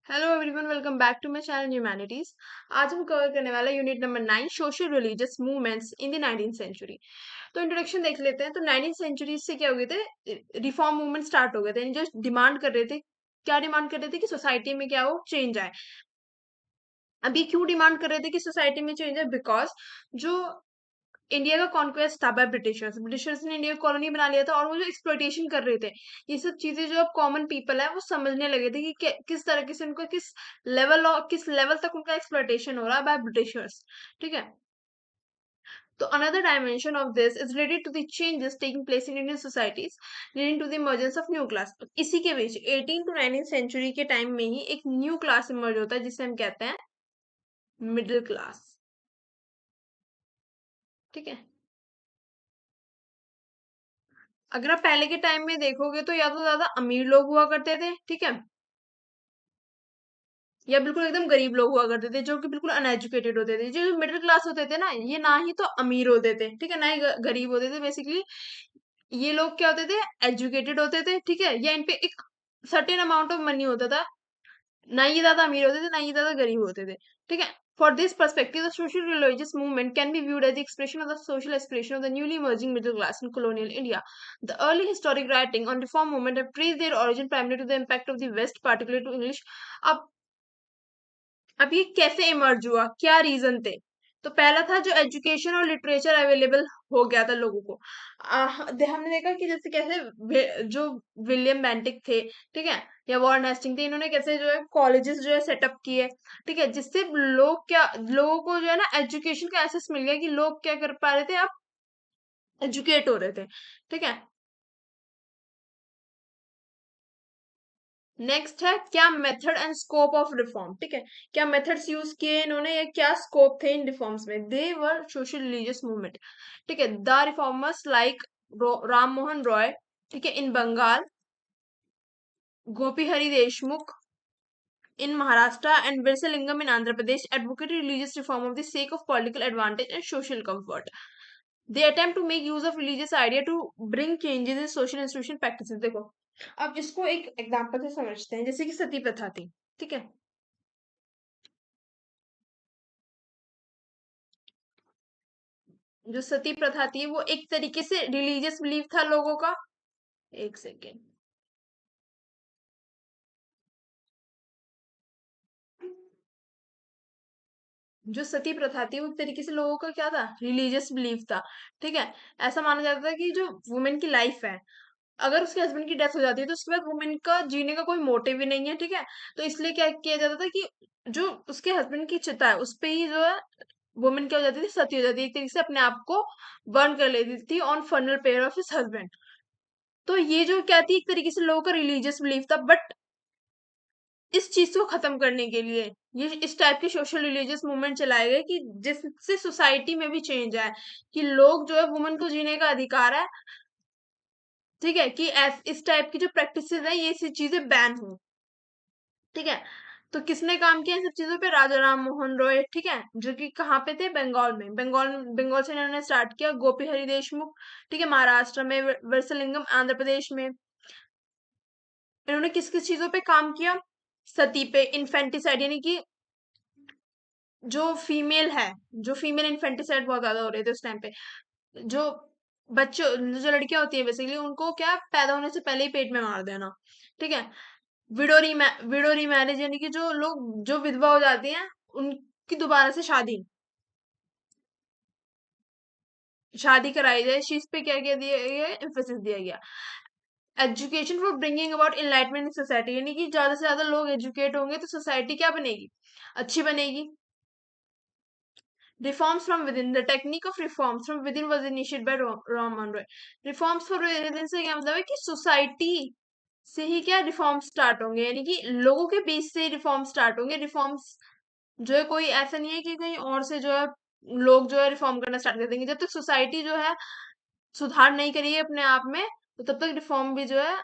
Hello everyone, welcome back to my channel humanities. आज हम cover करने वाला है unit number 9, social religious movements in the 19th century. तो इंट्रोडक्शन देख लेते हैं। तो 19th सेंचुरी से क्या हो गए थे, रिफॉर्म मूवमेंट स्टार्ट हो गए थे। यानी जो डिमांड कर रहे थे, क्या डिमांड कर रहे थे कि सोसाइटी में क्या हो, चेंज आए। अभी क्यों डिमांड कर रहे थे कि सोसाइटी में चेंज आए? बिकॉज जो इंडिया का कॉन्क्वेस्ट था बाय ब्रिटिशर्स ब्रिटिशर्स ने इंडिया को कॉलोनी बना लिया था, और वो जो एक्सप्लॉइटेशन कर रहे थे, ये सब चीजें जो अब कॉमन पीपल है वो समझने लगे थे कि किस तरह से उनको किस लेवल तक उनका एक्सप्लॉइटेशन हो रहा है बाय ब्रिटिशर्स। ठीक है। तो another dimension of this is related to the changes taking place in Indian societies, leading to the emergence of new class. इसी के बीच 18 to 19th सेंचुरी के टाइम में ही एक न्यू क्लास इमर्ज होता है जिसे हम कहते हैं मिडिल क्लास। ठीक है। अगर आप पहले के टाइम में देखोगे तो या तो ज्यादा अमीर लोग हुआ करते थे, ठीक है, या बिल्कुल एकदम गरीब लोग हुआ करते थे जो कि बिल्कुल अनएजुकेटेड होते थे। जो मिडिल क्लास होते थे ना, ये ना ही तो अमीर होते थे, ठीक है, ना ही गरीब होते थे। बेसिकली ये लोग क्या होते थे, एजुकेटेड होते थे, ठीक है, या इनपे एक सर्टेन अमाउंट ऑफ मनी होता था। ना ये ज्यादा अमीर होते थे, ना ये ज्यादा गरीब होते थे। ठीक है। For this perspective, the social religious movement can be viewed as the expression of the social aspiration of the newly emerging middle class in colonial India. The early historic writing on reform movement have traced their origin primarily to the impact of the West, particularly to English. अब अब ये कैसे emerge हुआ, क्या reason थे? तो पहला था जो एजुकेशन और लिटरेचर अवेलेबल हो गया था लोगों को। हमने देखा कि जैसे कैसे जो विलियम बेंटिक थे, ठीक है, या वॉरेन हेस्टिंग थे, इन्होंने कैसे जो है कॉलेजेस जो है सेटअप किए, ठीक है, जिससे लोगों को जो है ना एजुकेशन का एक्सेस मिल गया कि लोग क्या कर पा रहे थे, अब एजुकेट हो रहे थे। ठीक है। नेक्स्ट है क्या method and scope of reform. ठीक है। क्या मेथड्स यूज किए इन्होंने, या क्या स्कोप थे इन रिफॉर्म्स में? दे वर सोशल रिलीजियस मूवमेंट। ठीक है। The reformers like Ram Mohan Roy, ठीक है, इन बंगाल, गोपी Hari Deshmukh in Maharashtra, and Virsalingam in Andhra Pradesh advocated religious reform of the sake of political advantage and social comfort. They attempt to make use of religious idea to bring changes in social institution practices. देखो, अब इसको एक example से समझते हैं। जैसे कि सती प्रथा थी, ठीक है, जो सती प्रथा थी वो एक तरीके से रिलीजियस बिलीफ था लोगों का। एक सेकेंड। जो सती प्रथा थी वो एक तरीके से लोगों का क्या था, रिलीजियस बिलीफ था। ठीक है। ऐसा माना जाता था कि जो वुमेन की लाइफ है, अगर उसके हस्बैंड की डेथ हो जाती है तो उसके बाद वुमेन का जीने का कोई मोटिव ही नहीं है। ठीक है। तो इसलिए क्या किया जाता था कि जो उसके हस्बैंड की चिता है उस पे ही जो है वुमेन क्या हो जाती थी, सती हो जाती थी, एक तरीके से अपने आप को बर्न कर लेती थी on funeral pyre of his husband. तो ये जो क्या थी, एक तरीके से लोगों का रिलीजियस बिलीफ था। बट इस चीज को खत्म करने के लिए ये इस टाइप के सोशल रिलीजियस मूवमेंट चलाए गए कि जिससे सोसाइटी में भी चेंज आए, कि लोग जो है वुमेन को जीने का अधिकार है। ठीक है, कि इस टाइप की जो प्रैक्टिस है ये सी चीजें बैन हो। ठीक है। तो किसने काम किया इन सब चीजों पे? राजा राम मोहन रॉय, ठीक है, जो कि कहाँ पे थे, बंगाल में। बंगाल से इन्होंने स्टार्ट किया। गोपी हरि देशमुख, ठीक है, महाराष्ट्र में। वर्सलिंगम आंध्र प्रदेश में। इन्होंने किस किस चीजों पे काम किया? सती पे, इन्फेंटिसाइड, यानी कि जो फीमेल है, जो फीमेल इन्फेंटिसाइड बहुत ज्यादा हो रहे थे उस टाइम पे। जो बच्चों जो लड़कियां होती है बेसिकली उनको क्या पैदा होने से पहले ही पेट में मार देना। ठीक है। विडो रीमैरिज, यानी कि जो लोग जो विधवा हो जाती हैं उनकी दोबारा से शादी शादी कराई जाए, इस चीज पे क्या किया दिया गया, एम्फेसिस दिया गया। Education for bringing about enlightenment in society, यानी कि ज्यादा से ज्यादा लोग एजुकेट होंगे तो सोसाइटी क्या बनेगी, अच्छी बनेगी। Reforms from within, the technique of reforms from within was initiated by Raman Roy. Reforms from within से क्या मतलब है कि सोसाइटी से ही क्या रिफॉर्म स्टार्ट होंगे, यानी कि लोगों के बीच से रिफॉर्म स्टार्ट होंगे। रिफॉर्म्स जो है कोई ऐसा नहीं है कि कहीं और से जो है लोग जो है रिफॉर्म करना स्टार्ट कर देंगे। जब तक सोसाइटी जो है सुधार नहीं करेगी अपने आप में, तो तब तक रिफॉर्म भी जो है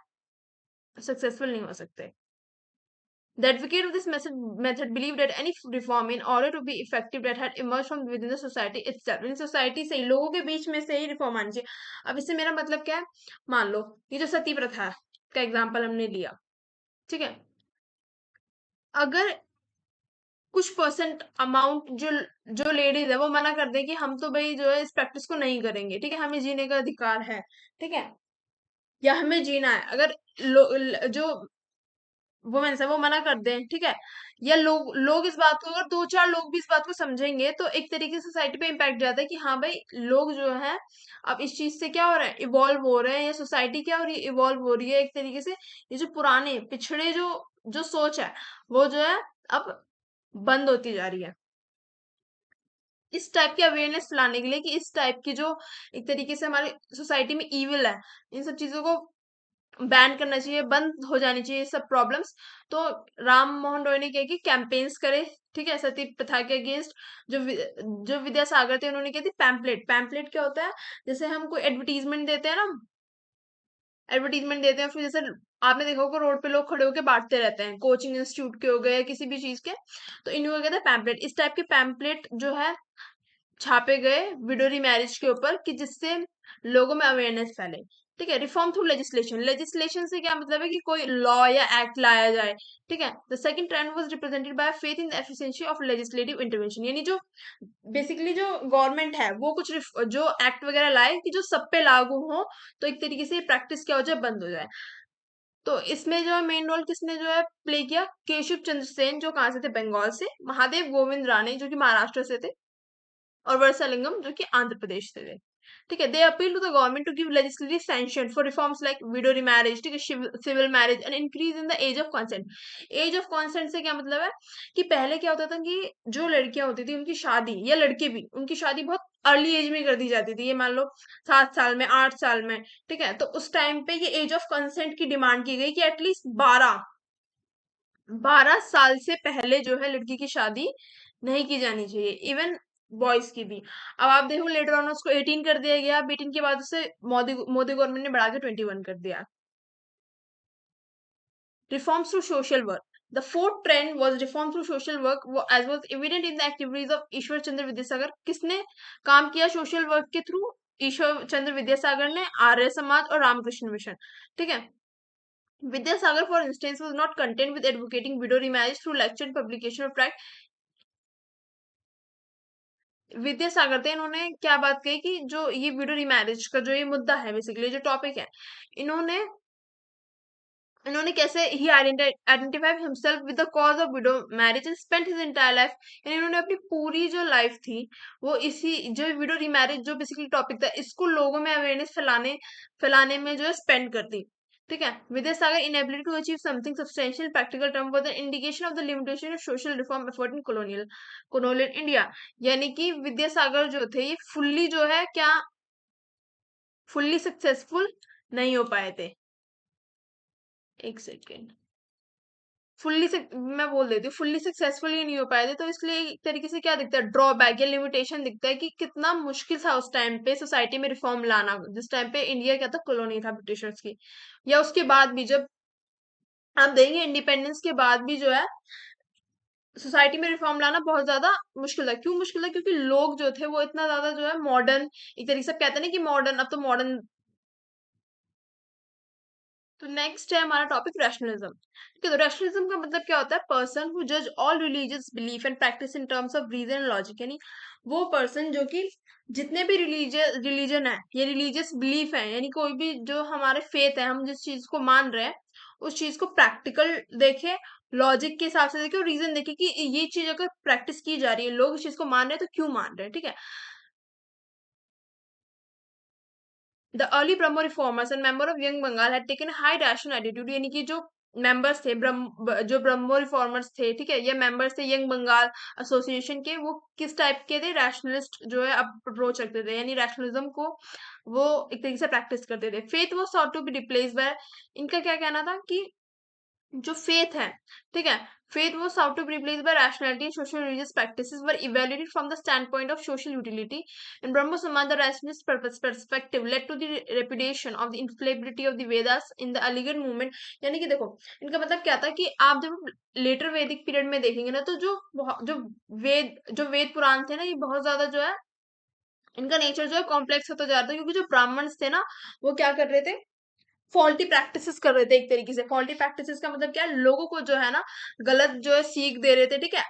सक्सेसफुल नहीं हो सकते। The advocate of this method believed that any reform, in order to be effective, that had emerged from within the society itself, in society से ही, लोगों के बीच में से ही रिफॉर्म आनी चाहिए। अब इससे मेरा मतलब क्या है? मान लो ये जो सती प्रथा है का एग्जाम्पल हमने लिया, ठीक है, अगर कुछ परसेंट अमाउंट जो जो लेडीज है वो मना कर दे कि हम तो भाई जो है इस प्रैक्टिस को नहीं करेंगे, ठीक है, हमें जीने का अधिकार है, ठीक है, या हमें जीना है, अगर जो वुमेन्स है वो मना कर दें, ठीक है, या लोग लोग इस बात को, अगर दो चार लोग भी इस बात को समझेंगे तो एक तरीके से सोसाइटी पे इम्पैक्ट जाता है कि हाँ भाई लोग जो है अब इस चीज से क्या हो रहा है, इवॉल्व हो रहे हैं, या सोसाइटी क्या हो रही है, इवॉल्व हो रही है एक तरीके से। ये जो पुराने पिछड़े जो जो सोच है वो जो है अब बंद होती जा रही है। इस टाइप की अवेयरनेस फैलाने के लिए कि इस टाइप की जो एक तरीके से हमारी सोसाइटी में इविल है, इन सब चीजों को बैन करना चाहिए, बंद हो जानी चाहिए ये सब प्रॉब्लम्स। तो राम मोहन रॉय ने क्या कि कैंपेन्स करे, ठीक है, सती प्रथा के अगेंस्ट। जो विद्यासागर थे उन्होंने क्या थी, पैम्पलेट। पैम्पलेट क्या होता है, जैसे हम कोई एडवर्टीजमेंट देते हैं ना, एडवर्टीजमेंट देते हैं, फिर जैसे आपने देखा होगा रोड पे लोग खड़े होकर बांटते रहते हैं, कोचिंग इंस्टीट्यूट के हो गए या किसी भी चीज के, तो इन्हीं को कहते हैं पैम्पलेट। इस टाइप के पैम्पलेट जो है छापे गए विडोरी मैरिज के ऊपर कि जिससे लोगों में अवेयरनेस फैले, ठीक है। रिफॉर्म थ्रू लेजिस्लेशन, लेजिस्लेशन से क्या मतलब है कि कोई लॉ या एक्ट लाया जाए, ठीक है। The second trend was represented by faith in the efficiency of legislative intervention, यानी जो बेसिकली जो गवर्नमेंट है वो कुछ जो एक्ट वगैरह लाए कि जो सब पे लागू हो, तो एक तरीके से प्रैक्टिस क्या हो जाए, बंद हो जाए। तो इसमें जो है मेन रोल किसने जो है प्ले किया, केशव चंद्र सेन जो कहाँ से थे, बंगाल से, महादेव गोविंद राणे जो कि महाराष्ट्र से थे, और वर्षालिंगम जो कि आंध्र प्रदेश से थे, ठीक है। They appeal to the government to give legislative sanction for reforms like widow marriage, ठीक है, civil marriage and increase in the age of consent. Age of consent से क्या मतलब है कि पहले क्या होता था कि जो लड़कियां होती थी उनकी शादी, या लड़के भी, उनकी शादी बहुत अर्ली एज में कर दी जाती थी, ये मान लो 7 साल में, 8 साल में, ठीक है। तो उस टाइम पे ये एज ऑफ कंसेंट की डिमांड की गई कि एटलीस्ट 12 साल से पहले जो है लड़की की शादी नहीं की जानी चाहिए, इवन बॉयज की भी। अब आप देखो लेटर ऑन उसको 18 कर दिया गया, अब 18 के बाद उसे मोदी मोदी गवर्नमेंट ने बढ़ा के 21 कर दिया। Reforms through social work. The fourth trend was reform through social work, as was evident in the activities of Ishwar Chandra Vidyasagar. किसने काम किया सोशल वर्क के थ्रू, ईश्वर चंद्र विद्यासागर ने, आर्य समाज और रामकृष्ण मिशन, ठीक है। Vidyasagar for instance was not content with advocating widow remarriage through lecture and publication of tract। Vidyasagar थे, इन्होंने क्या बात कही कि जो ये विडो रिमैरिज का जो ये मुद्दा है, बेसिकली जो टॉपिक है, इन्होंने इन्होंने कैसे he identify himself with the cause of widow marriage and spent his entire life, यानी इन्होंने अपनी पूरी जो लाइफ थी वो इसी जो विडो रिमैरिज जो बेसिकली टॉपिक था इसको लोगों में अवेयरनेस फैलाने फैलाने में जो है स्पेंड कर दी, ठीक है। Vidyasagar inability to achieve something substantial practical term was an indication of the limitation of social reform effort in colonial India. यानी कि विद्यासागर जो थे ये फुल्ली सक्सेसफुल नहीं हो पाए थे। एक सेकेंड, मैं बोल देती हूँ, फुल्ली सक्सेसफुल नहीं हो पाए थे, तो इसलिए एक तरीके से क्या दिखता है, ड्रॉबैक या लिमिटेशन दिखता है कि कितना मुश्किल था उस टाइम पे सोसाइटी में रिफॉर्म लाना, जिस टाइम पे इंडिया क्या था, कॉलोनी था ब्रिटिशर्स की। या उसके बाद भी जब आप देखेंगे इंडिपेंडेंस के बाद भी जो है सोसाइटी में रिफॉर्म लाना बहुत ज्यादा मुश्किल था। क्यों मुश्किल था, क्योंकि लोग जो थे वो इतना ज्यादा जो है मॉडर्न, एक तरीके से आप कहते हैं ना कि मॉडर्न, अब तो मॉडर्न। तो नेक्स्ट है हमारा टॉपिक रैशनलिज्म, ठीक है। तो रैशनलिज्म का मतलब क्या होता है, पर्सन हु जज all religious belief and practice in terms of reason and logic, यानी वो पर्सन जो कि जितने भी रिलीजन है या रिलीजियस बिलीफ है, यानी कोई भी जो हमारे फेथ है, हम जिस चीज को मान रहे हैं उस चीज को प्रैक्टिकल देखे, लॉजिक के हिसाब से देखे, और रीजन देखे कि ये चीज अगर प्रैक्टिस की जा रही है, लोग इस चीज को मान रहे हैं तो क्यों मान रहे हैं, ठीक है। The early Brahmo reformers and member of Young Bengal had taken high rational attitude, यानी कि जो मेंबर्स थे जो ब्रह्मो रिफॉर्मर्स थे, ठीक है, ये मेंबर्स थे यंग बंगाल एसोसिएशन के, वो किस टाइप के थे, रैशनलिस्ट जो है अप्रोच रखते थे, यानी रैशनलिज्म को वो एक तरीके से प्रैक्टिस करते थे। Faith was thought to be replaced by, इनका क्या कहना था कि जो फेथ है, ठीक है, faith was sought to be replaced by rationality and social religious practices were evaluated from the standpoint of social utility. In Brahmo Samaj, the rationalist perspective led to the repudiation of the infallibility of the Vedas in the Aligarh movement। यानी कि देखो इनका मतलब क्या था कि आप जब लेटर वैदिक पीरियड में देखेंगे ना, तो जो वेद पुराण थे ना, ये बहुत ज्यादा जो है इनका नेचर जो है कॉम्प्लेक्स होता जा रहा था, क्योंकि जो ब्राह्मण्स थे ना वो क्या कर रहे थे, फॉल्टी प्रैक्टिसेस कर रहे थे एक तरीके से। फॉल्टी प्रैक्टिसेस का मतलब क्या है, लोगों को जो है ना गलत जो है सीख दे रहे थे, ठीक है।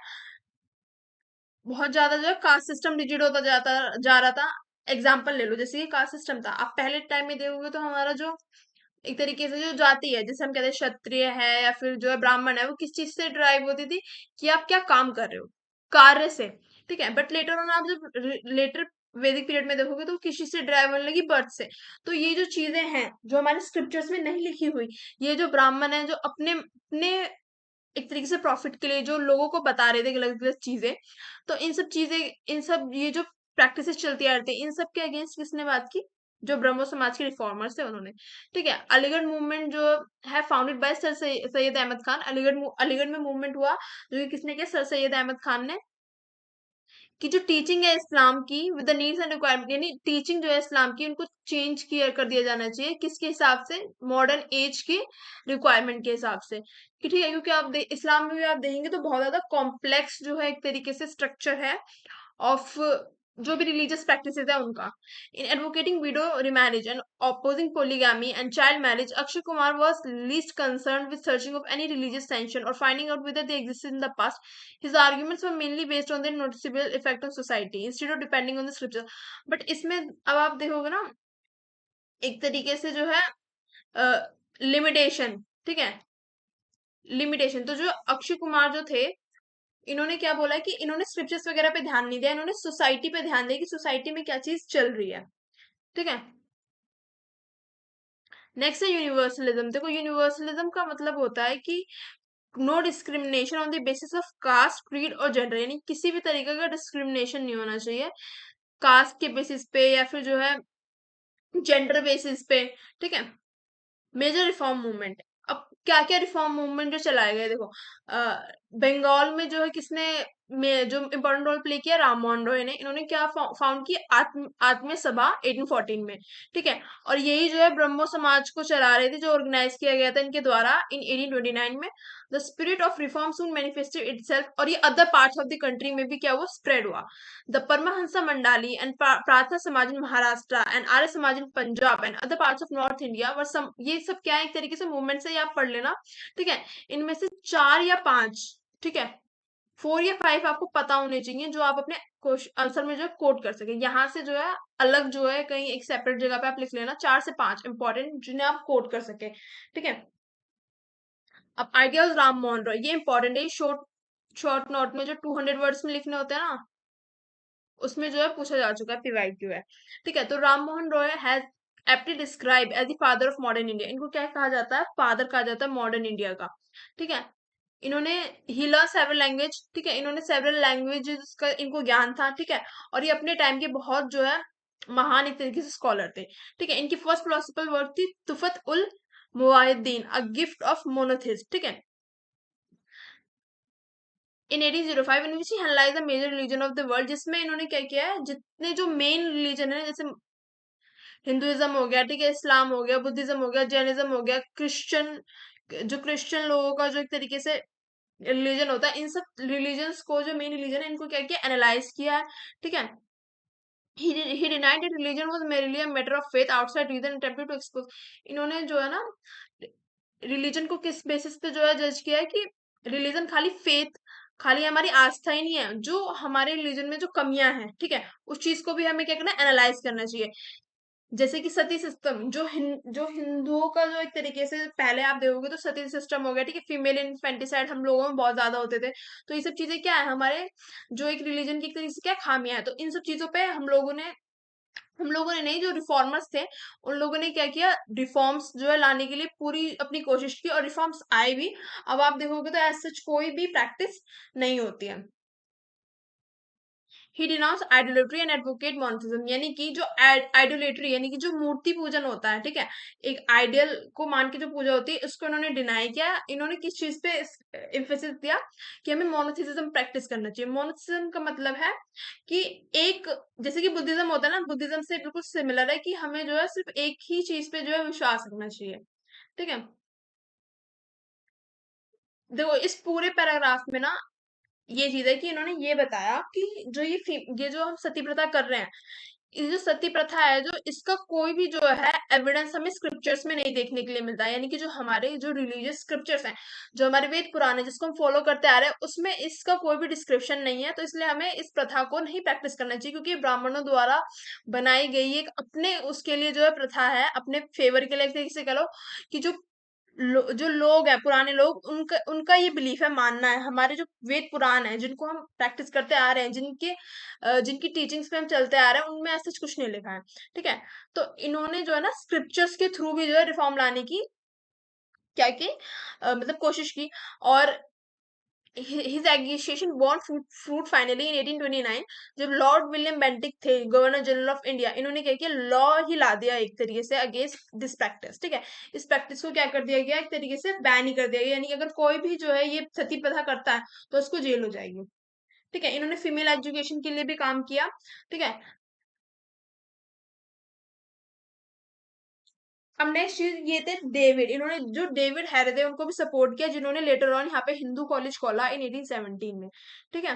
बहुत ज्यादा जो है कास्ट सिस्टम रिजिड होता जाता जा रहा था। एग्जाम्पल ले लो, जैसे कि कास्ट सिस्टम था, आप पहले टाइम में देखोगे तो हमारा जो एक तरीके से जो जाति है, जैसे हम कहते हैं क्षत्रिय है या फिर जो है ब्राह्मण है, वो किस चीज से ड्राइव होती थी कि आप क्या काम कर रहे हो, कार्य से, ठीक है। बट लेटर ऑन आप जब लेटर वैदिक पीरियड में देखोगे तो वो किस चीज से ड्राइव होने लगी, बर्थ से। तो ये जो चीजें हैं जो हमारे स्क्रिप्चर्स में नहीं लिखी हुई, ये जो ब्राह्मण है जो अपने अपने एक तरीके से प्रॉफिट के लिए जो लोगों को बता रहे थे गलत गलत चीजें, तो इन सब चीजें, इन सब ये जो प्रैक्टिसेस चलती आ रही थी, इन सब के अगेंस्ट किसने बात की, जो ब्रह्मो समाज के रिफॉर्मर्स थे उन्होंने, ठीक है। अलीगढ़ मूवमेंट जो है founded by sir Syed Ahmad Khan. Aligarh में मूवमेंट हुआ जो कि किसने किया, सर सैयद अहमद खान ने। कि जो टीचिंग है इस्लाम की with the needs and requirement, यानी टीचिंग जो है इस्लाम की उनको चेंज किया कर दिया जाना चाहिए, किसके हिसाब से, मॉडर्न एज के रिक्वायरमेंट के हिसाब से, कि ठीक है। क्योंकि इस्लाम में भी आप देखेंगे तो बहुत ज्यादा कॉम्प्लेक्स जो है एक तरीके से स्ट्रक्चर है ऑफ जो भी रिलीजियस प्रैक्टिसेस है उनका। In advocating widow remarriage and opposing polygamy and child marriage, Akshay Kumar was least concerned with searching of any religious tension or finding out whether they existed in the past. His arguments were mainly based on their noticeable effect on society instead of depending on the scripture. But इसमें अब आप देखोगे ना एक तरीके से जो है लिमिटेशन, ठीक है। लिमिटेशन तो जो अक्षय कुमार जो थे, इन्होंने क्या बोला है कि इन्होंने स्क्रिप्चर्स वगैरह पे ध्यान नहीं दिया, इन्होंने सोसाइटी पे ध्यान दिया कि सोसाइटी में क्या चीज चल रही है, ठीक है। नेक्स्ट है यूनिवर्सलिज्म। देखो यूनिवर्सलिज्म का मतलब होता है कि no discrimination on the basis of caste, creed और जेंडर, यानी किसी भी तरीके का डिस्क्रिमिनेशन नहीं होना चाहिए कास्ट के बेसिस पे या फिर जो है जेंडर बेसिस पे, ठीक है। मेजर रिफॉर्म मूवमेंट, अब क्या क्या रिफॉर्म मूवमेंट जो चलाए गए, देखो बंगाल में जो है किसने में जो इम्पोर्टेंट रोल प्ले किया, राम मोहन रॉय ने। इन्होंने क्या फाउंड की, आत्मीय सभा 1814 में, ठीक है। और यही जो है ब्रह्मो समाज को चला रहे थे, जो ऑर्गेनाइज किया गया था इनके द्वारा इन 1829 में। The spirit of reform soon manifested itself, और ये other parts of the country में भी क्या हुआ, स्प्रेड हुआ। The Paramahansa Mandali and Pratha Samaj in Maharashtra and Arya Samaj in Punjab and other parts of North India were some, ये सब क्या है एक तरीके से मूवमेंट से, ये आप पढ़ लेना, ठीक है। इनमें से 4 या 5, ठीक है, 4 या 5 आपको पता होने चाहिए जो आप अपने आंसर में जो कोट कर सके। यहाँ से जो है अलग जो है कहीं एक सेपरेट जगह पे आप लिख लेना 4 से 5 इंपॉर्टेंट जिन्हें आप कोट कर सके, ठीक है। अब आइडियाज राम मोहन रॉय, ये इंपॉर्टेंट है, शॉर्ट शॉर्ट नोट में जो 200 वर्ड्स में लिखने होते हैं ना, उसमें जो है पूछा जा चुका है, पीवाईक्यू है, ठीक है। तो Ram Mohan Roy has aptly describe as the father of modern India, इनको क्या कहा जाता है, फादर कहा जाता है मॉडर्न इंडिया का, ठीक है। इन्होंने ही लर्न सेवरल लैंग्वेज, ठीक है, इन्होंने सेवरल लैंग्वेजेस का इनको ज्ञान था, ठीक है। और ये अपने टाइम के बहुत जो है महान एक तरीके से स्कॉलर थे, ठीक है। इनकी फर्स्ट फिलोसफिकल वर्क थी Tuhfat ul Muwahhidin, a gift of monotheist, ठीक है। In 1805 in which he analyse the major religion of the world, जिसमें इन्होंने क्या किया है, जितने जो मेन रिलीजन है, जैसे हिंदुइज्म हो गया, ठीक है, इस्लाम हो गया, बुद्धिज्म हो गया, जैनिज्म हो गया, क्रिश्चियन, जो क्रिश्चियन लोगों का जो एक तरीके से रिलीजन होता है, इन सब रिलीजन्स को, जो मेन रिलीजन है, इनको क्या किया, एनालाइज किया है, ठीक है। He denied that religion was merely a matter of faith outside reason and attempted to expose, इन्होंने जो है ना रिलीजन को किस बेसिस पे जो है जज किया है कि रिलीजन खाली फेथ, खाली हमारी आस्था ही नहीं है, जो हमारे रिलीजन में जो कमियां हैं, ठीक है, उस चीज को भी हमें क्या करना, एनालाइज करना चाहिए। जैसे कि सती सिस्टम, जो हिंदुओं का जो एक तरीके से पहले आप देखोगे तो सती सिस्टम हो गया, ठीक है, फीमेल इन्फेंटिसाइड हम लोगों में बहुत ज्यादा होते थे। तो ये सब चीजें क्या है, हमारे जो एक रिलीजन की एक तरीके से क्या खामियां है, तो इन सब चीजों पे हम लोगों ने नहीं, जो रिफॉर्मर्स थे उन लोगों ने क्या किया, रिफॉर्म्स जो है लाने के लिए पूरी अपनी कोशिश की, और रिफॉर्म्स आए भी। अब आप देखोगे तो एज सच कोई भी प्रैक्टिस नहीं होती है। He denounce idolatry and advocate monotheism, यानी कि जो आइडोलेट्री यानी कि जो मूर्ति पूजन होता है, ठीक है, एक आइडियल को मान के जो पूजा होती है, उसको इन्होंने डिनाई किया। इन्होंने किस चीज पे एम्फेसिस दिया कि हमें मोनोथिज्म प्रैक्टिस करना चाहिए। मोनोथिज्म का मतलब है कि एक, जैसे कि बुद्धिज्म होता है ना, बुद्धिज्म से बिल्कुल सिमिलर है कि हमें जो है सिर्फ एक ही चीज पे जो है विश्वास रखना चाहिए, ठीक है। देखो इस पूरे पैराग्राफ में ना ये चीज है कि इन्होंने ये बताया कि जो ये जो हम सती प्रथा कर रहे हैं, ये जो सती प्रथा है, जो इसका कोई भी जो है एविडेंस हमें स्क्रिप्चर्स में नहीं देखने के लिए मिलता है। यानी कि जो हमारे जो रिलीजियस स्क्रिप्चर्स हैं, जो हमारे वेद पुराण है जिसको हम फॉलो करते आ रहे हैं, उसमें इसका कोई भी डिस्क्रिप्शन नहीं है। तो इसलिए हमें इस प्रथा को नहीं प्रैक्टिस करना चाहिए, क्योंकि ये ब्राह्मणों द्वारा बनाई गई एक अपने उसके लिए जो है प्रथा है, अपने फेवर के लिए एक तरीके से कह लो कि जो लोग हैं पुराने लोग, उनका उनका ये बिलीफ है, मानना है। हमारे जो वेद पुराण है जिनको हम प्रैक्टिस करते आ रहे हैं, जिनकी टीचिंग्स पे हम चलते आ रहे हैं, उनमें ऐसा कुछ नहीं लिखा है। ठीक है। तो इन्होंने जो है ना स्क्रिप्चर्स के थ्रू भी जो है रिफॉर्म लाने की क्या की मतलब कोशिश की। और his accusation borne fruit finally in 1829, जब लॉर्ड विलियम बेंटिक थे गवर्नर जनरल ऑफ इंडिया, इन्होंने क्या किया, लॉ ही ला दिया एक तरीके से अगेंस्ट दिस प्रैक्टिस। ठीक है। इस प्रैक्टिस को क्या कर दिया गया, एक तरीके से बैन ही कर दिया गया। यानी कि अगर कोई भी जो है ये सती प्रथा करता है तो उसको जेल हो जाएगी। ठीक है। इन्होंने फीमेल एजुकेशन के लिए भी काम किया। ठीक है। अब नेक्स्ट चीज ये थे डेविड, इन्होंने जो डेविड हैरिदे उनको भी सपोर्ट किया, जिन्होंने लेटर ऑन यहाँ पे हिंदू कॉलेज खोला इन 1817 में। ठीक है।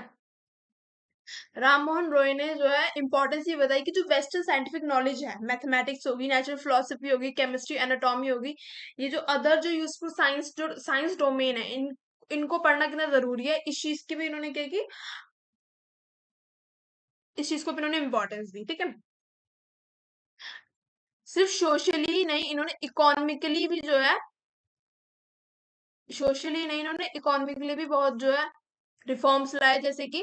राम मोहन रॉय ने जो है इंपॉर्टेंस ये बताई कि जो वेस्टर्न साइंटिफिक नॉलेज है, मैथमेटिक्स होगी, नेचुरल फिलोसफी होगी, केमिस्ट्री, एनाटॉमी होगी, ये जो अदर जो यूजफुल साइंस जो साइंस डोमेन है, इनको पढ़ना कितना जरूरी है, इस चीज की भी इन्होंने क्या की, इस चीज को भी इन्होंने इंपॉर्टेंस दी। ठीक है। सिर्फ सोशली ही नहीं, इन्होंने इकोनॉमिकली भी जो है, सोशली नहीं, इन्होंने इकोनॉमिकली भी बहुत जो है रिफॉर्म्स लाए। जैसे कि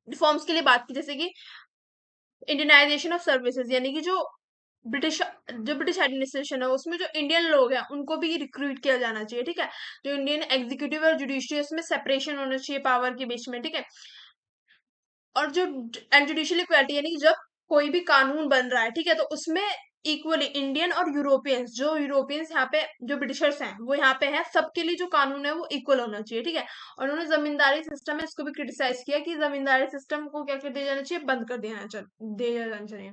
रिफॉर्म्स के लिए बात की, जैसे कि इंडियनाइजेशन ऑफ सर्विसेज, यानी कि ब्रिटिश जो ब्रिटिश एडमिनिस्ट्रेशन है उसमें जो इंडियन लोग हैं उनको भी रिक्रूट किया जाना चाहिए। ठीक है। जो इंडियन एग्जीक्यूटिव और जुडिशियरी, उसमें सेपरेशन होना चाहिए पावर के बीच में। ठीक है। और जो एंड जुडिशियल इक्वालिटी, यानी कि जब कोई भी कानून बन रहा है, ठीक है, तो उसमें इक्वली इंडियन और यूरोपियंस, जो यूरोपियंस यहाँ पे जो ब्रिटिशर्स हैं वो यहाँ पे हैं, सबके लिए जो कानून है वो इक्वल होना चाहिए। ठीक है। और उन्होंने जमींदारी सिस्टम है इसको भी क्रिटिसाइज किया कि जमींदारी सिस्टम को क्या कर दिया जाना चाहिए, बंद कर दिया जाना चाहिए।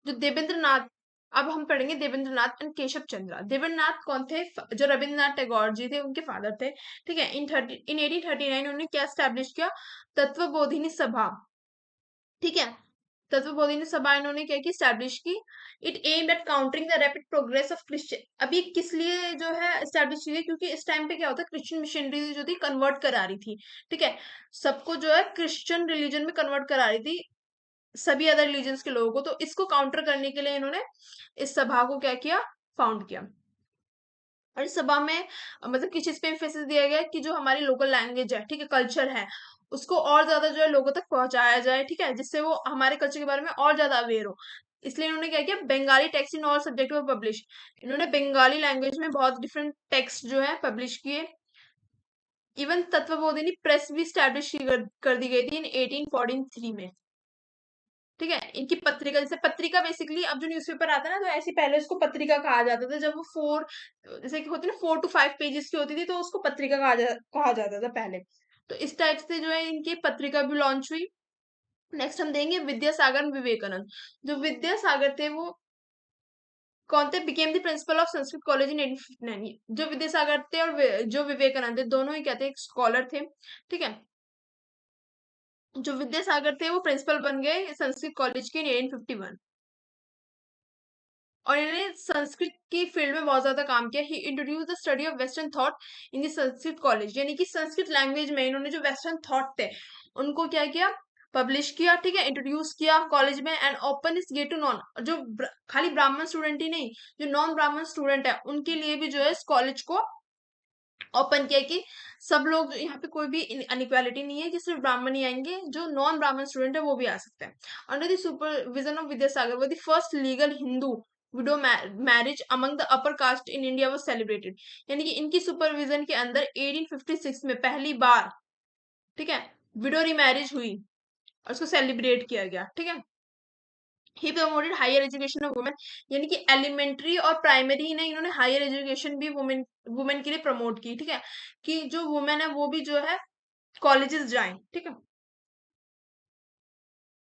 जो देवेंद्र नाथ, अब हम पढ़ेंगे देवेंद्र नाथ एंड केशव चंद्रा। देवेंद्र नाथ कौन थे, जो रविंद्रनाथ टैगोर जी थे उनके फादर थे। ठीक है। इन 1839 उन्होंने क्या स्टैब्लिश किया, तत्वबोधिनी सभा। ठीक है। तत्वबोधिनी सभा इन्होंने क्या की, स्टैब्लिश की। It aimed at countering the rapid progress of Christian. अभी किस लिए जो है स्टैब्लिश की है, क्योंकि इस टाइम पे क्या होता है, क्रिश्चियन मिशनरी जो थी कन्वर्ट करा रही थी। ठीक है। सबको जो है क्रिश्चियन रिलीजन में कन्वर्ट करा रही थी, सभी अदर रिलीजन्स के लोगों को। तो इसको काउंटर करने के लिए इन्होंने इस सभा को क्या किया, फाउंड किया। और इस सभा में मतलब किस चीज पे एम्फेसिस दिया गया कि जो हमारी लोकल लैंग्वेज है, ठीक है, कल्चर है, उसको और ज्यादा जो है लोगों तक पहुंचाया जाए। ठीक है। जिससे वो हमारे कल्चर के बारे में और ज्यादा अवेयर हो। इसलिए इन्होंने क्या किया, Bengali text in all subject में पब्लिश। इन्होंने बंगाली लैंग्वेज में बहुत डिफरेंट टेक्स्ट जो है पब्लिश किए। इवन तत्वबोधिनी प्रेस भी स्टैब्लिश कर दी गई थी इन 1843 में। ठीक है। इनकी पत्रिका, जैसे पत्रिका बेसिकली अब जो न्यूज़पेपर आता है ना, तो ऐसे पहले उसको पत्रिका कहा जाता था, जब वो जैसे कि होती है ना 4 to 5 पेजेस की होती थी, तो उसको पत्रिका कहा जाता था पहले। तो इस टाइप से जो है इनकी पत्रिका भी लॉन्च हुई। नेक्स्ट हम देंगे विद्यासागर and विवेकानंद। जो विद्यासागर थे वो कौन थे, became the principle of Sanskrit college in 1859। जो विद्यासागर थे और जो विवेकानंद थे, दोनों ही क्या थे, एक स्कॉलर थे। ठीक है। जो विद्यासागर थे वो प्रिंसिपल बन गए संस्कृत कॉलेज के इन 1851। और इन्होंने संस्कृत की फील्ड में बहुत ज्यादा काम किया। He introduce the study of western thought in the Sanskrit college, यानी कि संस्कृत लैंग्वेज में इन्होंने जो वेस्टर्न थॉट थे उनको क्या किया, पब्लिश किया। ठीक है। इंट्रोड्यूस किया कॉलेज में। एंड ओपन इस गेट टू नॉन, जो खाली ब्राह्मण स्टूडेंट ही नहीं, जो नॉन ब्राह्मण स्टूडेंट है उनके लिए भी जो है इस कॉलेज को ओपन किया कि सब लोग, यहाँ पे कोई भी अनइक्वालिटी नहीं है कि सिर्फ ब्राह्मण ही आएंगे, जो नॉन ब्राह्मण स्टूडेंट है वो भी आ सकते हैं। Under the supervision of Vidyasagar वो the first legal Hindu widow marriage among the upper caste in India was celebrated. यानी कि इनकी सुपरविजन के अंदर 1856 में पहली बार, ठीक है, विडो रीमैरिज हुई और उसको सेलिब्रेट किया गया। ठीक है। He promoted higher education of women, यानी कि एलिमेंट्री और प्राइमरी ही नहीं, इन्होंने हायर एजुकेशन भी वुमेन वुमेन के लिए प्रमोट की। ठीक है। कि जो वुमेन है वो भी जो है कॉलेजेस जाएं। ठीक है।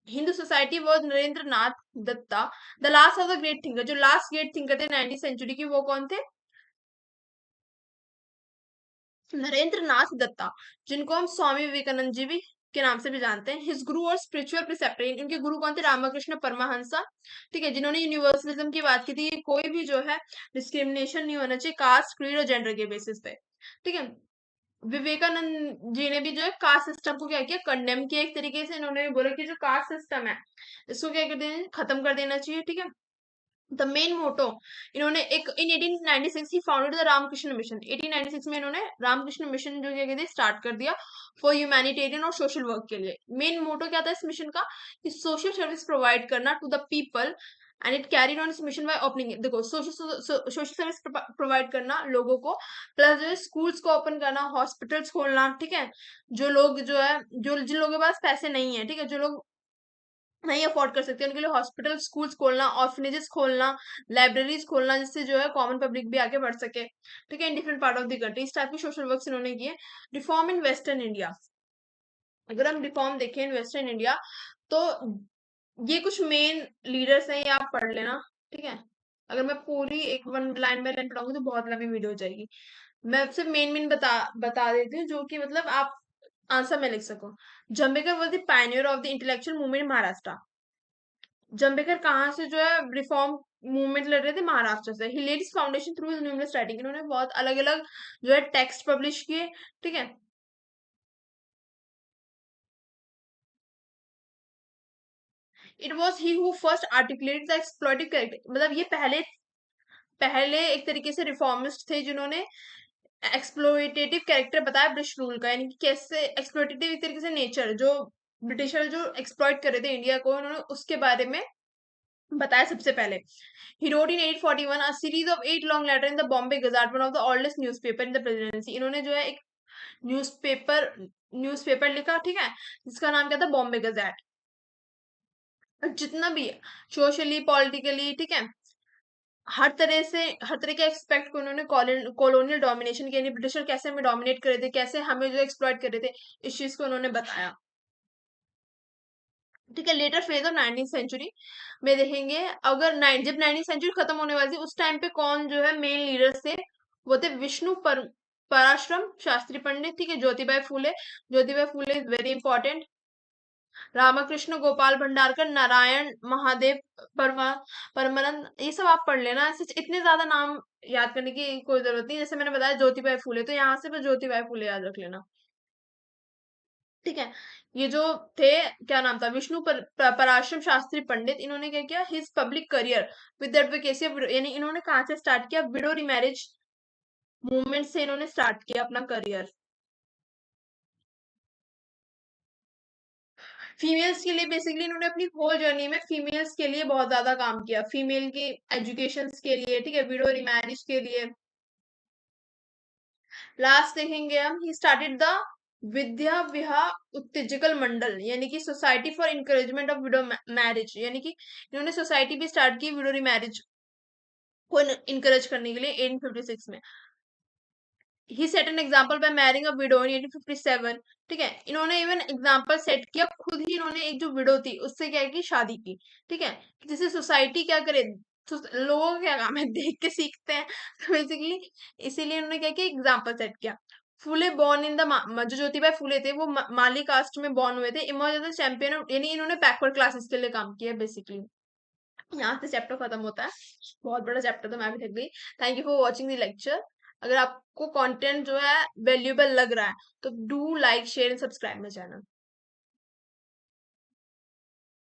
Hindu society was Narendra Nath Datta the last of the great thinker. जो लास्ट ग्रेट थिंकर थे 19th सेंचुरी की, वो कौन थे, नरेंद्र नाथ दत्ता, जिनको हम स्वामी विवेकानंद जी भी के नाम से भी जानते हैं। हिज गुरु और स्पिरिचुअल प्रिसेप्टर, इनके गुरु कौन थे? रामकृष्ण परमहंसा, ठीक है, जिन्होंने यूनिवर्सलिज्म की बात की थी, कोई भी जो है डिस्क्रिमिनेशन नहीं होना चाहिए कास्ट, क्रीड और जेंडर के बेसिस पे, ठीक है। विवेकानंद जी ने भी जो है कास्ट सिस्टम को क्या किया? कंडेम किया एक तरीके से। इन्होंने भी बोला कि जो कास्ट सिस्टम है इसको क्या कर देना, खत्म कर देना चाहिए, ठीक है। द मेन मोटो, इन्होंने एक इन 1896 ही फाउंडेड द रामकृष्ण मिशन। 1896 में इन्होंने रामकृष्ण मिशन जो क्या कहते हैं स्टार्ट कर दिया फॉर ह्यूमैनिटेरियन और सोशल वर्क के लिए। मेन मोटो क्या था इस मिशन का? कि सोशल सर्विस प्रोवाइड करना to the people, and it carried on इस मिशन बाय ओपनिंग, देखो सोशल सर्विस प्रोवाइड करना लोगों को, प्लस जो है स्कूल्स को ओपन करना, हॉस्पिटल्स खोलना, ठीक है। जो लोग जो है, जो जिन लोगों के पास पैसे नहीं है, ठीक है, जो लोग नहीं अफोर्ड कर सकते उनके लिए हॉस्पिटल, स्कूल्स खोलना, ऑर्फनेजेस खोलना, लाइब्रेरीज खोलना, जिससे जो है कॉमन पब्लिक भी आगे बढ़ सके, ठीक है, in different part of the country. इस टाइप की सोशल वर्क इन्होंने किए। रिफॉर्म इन वेस्टर्न इंडिया, अगर हम रिफॉर्म देखें इन वेस्टर्न इंडिया, तो ये कुछ मेन लीडर्स हैं, ये आप पढ़ लेना, ठीक है। अगर मैं पूरी एक वन लाइन बाय लाइन पढ़ाऊंगी तो बहुत लंबी वीडियो हो जाएगी। मैं सिर्फ मेन मेन बता बता देती हूँ, जो कि मतलब आप आंसर में लिख सको। Jambhekar was the pioneer of the intellectual movement in Maharashtra. Jambhekar कहाँ से जो है रिफॉर्म मूवमेंट लड़ रहे थे? महाराष्ट्र से। He led his foundation through his numerous writing, इन्होंने बहुत अलग अलग जो है टेक्स्ट पब्लिश किए, ठीक है। It was he who first articulated the exploitative character, मतलब ये पहले पहले एक तरीके से रिफॉर्मिस्ट थे जिन्होंने एक्सप्लोइटेटिव कैरेक्टर बताया ब्रिटिश रूल का, यानी कि कैसे एक्सप्लोइटेटिव एक तरीके से नेचर जो ब्रिटिशर जो एक्सप्लॉइट कर रहे थे इंडिया को, उन्होंने उसके बारे में बताया सबसे पहले। He wrote in 841 a series of 8 long letter in the Bombay Gazette, one of the oldest newspaper in the presidency। इन्होंने जो है एक न्यूज़पेपर न्यूज़पेपर लिखा, ठीक है, जिसका नाम क्या था? बॉम्बे गजेट। जितना भी सोशली पॉलिटिकली, ठीक है, हर तरह से हर तरह के एक्सपेक्ट को उन्होंने कॉलोनियल डोमिनेशन की, यानी ब्रिटिशर कैसे हमें डोमिनेट कर रहे थे, कैसे हमें जो एक्सप्लॉइट कर रहे थे, इस चीज को उन्होंने बताया, ठीक है। Later phase of 19th century में देखेंगे, अगर जब 19th सेंचुरी खत्म होने वाली थी उस टाइम पे कौन जो है मेन लीडर्स थे? वो थे विष्णु पराश्रम शास्त्री पंडित, ठीक है, Jyotibai Phule is very important, Ramakrishna Gopal Bhandarkar, Narayan Mahadev Parmanand, ये सब आप पढ़ लेना। ऐसे इतने ज्यादा नाम याद करने की कोई जरूरत नहीं, जैसे मैंने बताया ज्योतिबाई फूले, तो यहाँ से बस ज्योतिबाई फूले याद रख लेना, ठीक है। ये जो थे, क्या नाम था? पराश्रम शास्त्री पंडित, इन्होंने क्या किया? His public career with advocacy, यानी इन्होंने कहाँ से स्टार्ट किया? विडो रिमैरिज मूवमेंट से इन्होंने स्टार्ट किया अपना करियर। फीमेल्स के लिए बेसिकली इन्होंने अपनी होल जर्नी में फीमेल्स के लिए बहुत ज्यादा काम किया, फीमेल की एजुकेशन के लिए, ठीक है, विडो रिमैरिज के लिए। लास्ट देखेंगे हम, ही स्टार्टेड द विद्या विवाह उत्तेजकल मंडल, यानी कि society for encouragement of widow marriage, यानी कि इन्होंने सोसाइटी भी स्टार्ट की विडो मैरिज को इनकरेज करने के लिए 1856 में। He set an example by marrying a widow in 1857, ठीक है। इन्होंने इवन एग्जांपल सेट किया, खुद ही इन्होंने एक जो विडो थी उससे क्या की शादी की, ठीक है। जिससे सोसाइटी क्या करे, लोगों का क्या काम है, देख के सीखते हैं, तो बेसिकली इसीलिए उन्होंने क्या किया, एग्जांपल सेट किया। फुले बॉर्न इन द, जो ज्योतिबा फुले थे वो माली कास्ट में बॉर्न हुए थे, इमर्ज एज चैंपियन, यानी इन्होंने बैकवर्ड क्लासेस के लिए काम किया बेसिकली। यहाँ से चैप्टर खत्म होता है, बहुत बड़ा चैप्टर था, मैं भी थक गई। Thank you for watching the lecture. अगर आपको कंटेंट जो है वैल्यूएबल लग रहा है तो do like share and subscribe my channel.